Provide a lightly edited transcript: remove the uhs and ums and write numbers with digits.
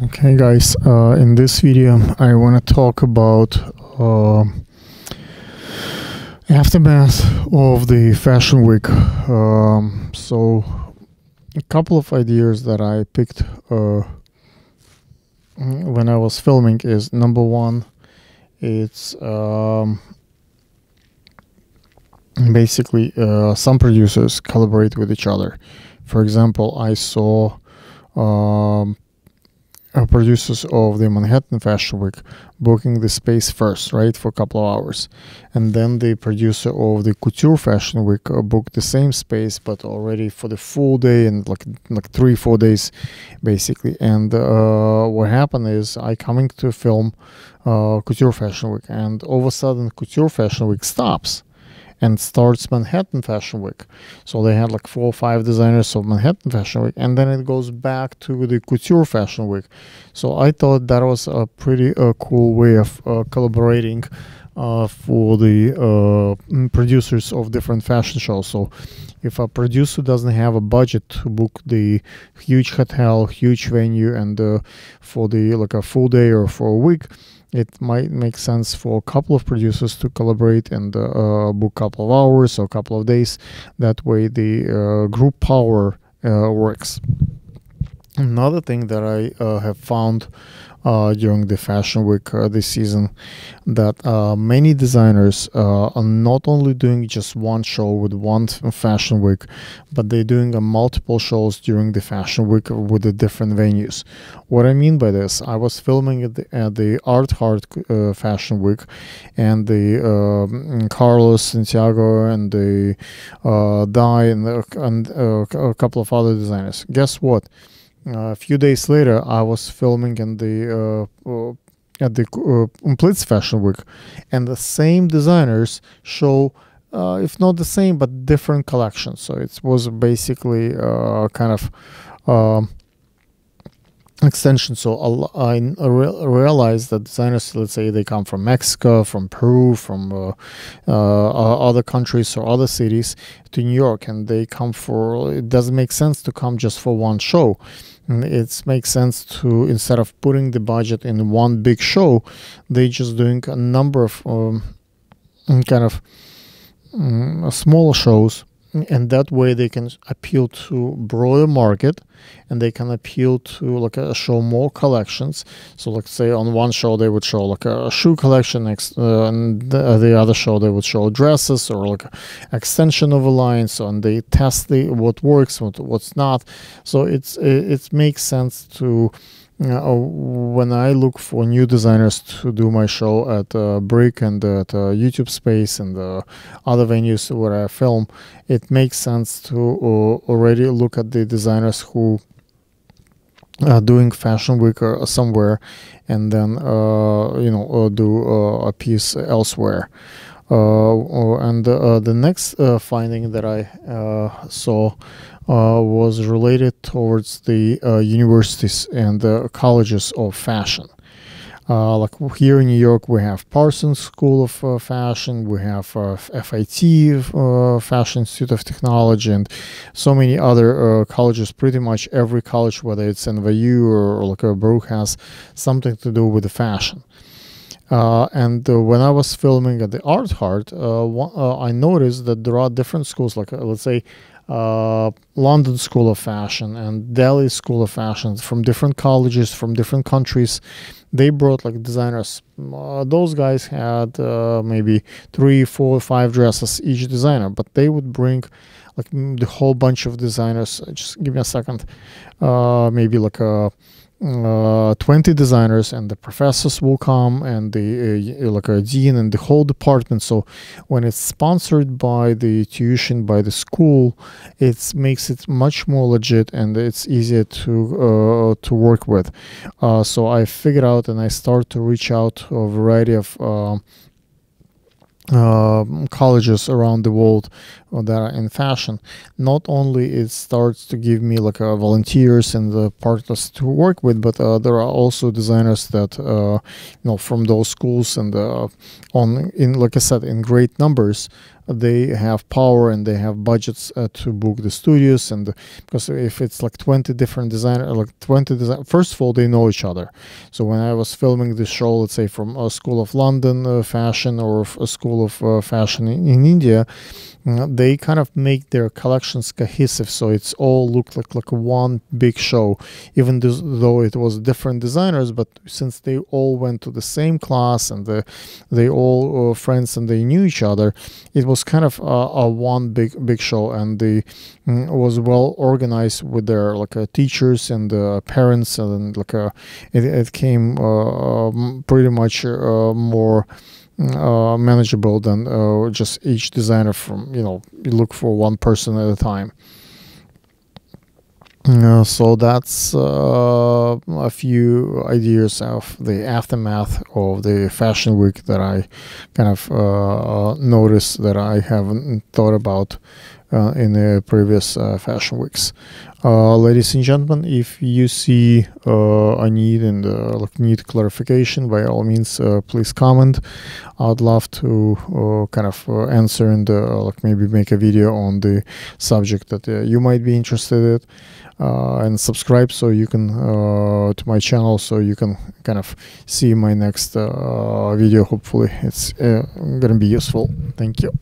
Okay guys, in this video I want to talk about aftermath of the Fashion Week. So a couple of ideas that I picked when I was filming is, number one, it's basically some producers collaborate with each other. For example, I saw producers of the Manhattan Fashion Week booking the space first, right, for a couple of hours, and then the producer of the Couture Fashion Week booked the same space but already for the full day and like 3-4 days basically. And what happened is I coming to film Couture Fashion Week, and all of a sudden Couture Fashion Week stops and starts Manhattan Fashion Week. So they had like 4 or 5 designers of Manhattan Fashion Week, and then it goes back to the Couture Fashion Week. So I thought that was a pretty cool way of collaborating for the producers of different fashion shows. So if a producer doesn't have a budget to book the huge hotel, huge venue, and for the like a full day or for a week, it might make sense for a couple of producers to collaborate and book a couple of hours or a couple of days. That way the group power works. Another thing that I have found during the Fashion Week this season, that many designers are not only doing just one show with one Fashion Week, but they're doing multiple shows during the Fashion Week with the different venues. What I mean by this, I was filming at the Art Heart Fashion Week, and the Carlos Santiago and the Dai and a couple of other designers. Guess what? A few days later, I was filming in the at the Umplitz Fashion Week, and the same designers show, if not the same, but different collections. So it was basically kind of extension. So I realized that designers, let's say they come from Mexico, from Peru, from other countries or other cities to New York, and they come for, it doesn't make sense to come just for one show. It makes sense to, instead of putting the budget in one big show, they just doing a number of kind of smaller shows, and that way they can appeal to broader market, and they can appeal to like show more collections. So let's say on one show they would show like a shoe collection, next and the other show they would show dresses or like extension of a line. So, and they test what works, what's not. So it makes sense to when I look for new designers to do my show at Brick and at YouTube Space and other venues where I film, it makes sense to already look at the designers who are doing Fashion Week or somewhere, and then do a piece elsewhere. And the next finding that I saw was related towards the universities and the colleges of fashion. Like here in New York, we have Parsons School of Fashion, we have FIT, Fashion Institute of Technology, and so many other colleges. Pretty much every college, whether it's NYU or like a Baruch, has something to do with the fashion. And when I was filming at the Art Heart, I noticed that there are different schools, like let's say London School of Fashion and Delhi School of Fashion, from different colleges, from different countries. They brought like designers. Those guys had maybe 3, 4, 5 dresses each designer, but they would bring like the whole bunch of designers. Just give me a second. Maybe like 20 designers, and the professors will come, and the like a dean and the whole department. So when it's sponsored by the tuition, by the school, it makes it much more legit, and it's easier to work with. So I figured out, and I start to reach out to a variety of colleges around the world that are in fashion. Not only it starts to give me like volunteers and the partners to work with, but there are also designers that from those schools, and like I said, in great numbers, they have power and they have budgets to book the studios. And because if it's like 20 different designers, like 20 design, first of all, they know each other. So when I was filming this show, let's say from a School of London fashion or a School of fashion in India, they kind of make their collections cohesive, so it's all looked like one big show, even though it was different designers. But since they all went to the same class and they all were friends and they knew each other, it was kind of a one big show, and they was well organized with their teachers and parents, and it came pretty much more manageable than just each designer from, you look for one person at a time. So that's a few ideas of the aftermath of the fashion week that I kind of noticed that I haven't thought about in the previous fashion weeks. Ladies and gentlemen, if you see a need and need clarification, by all means, please comment. I'd love to kind of answer and maybe make a video on the subject that you might be interested in. And subscribe so you can to my channel, so you can kind of see my next video. Hopefully it's gonna be useful. Thank you.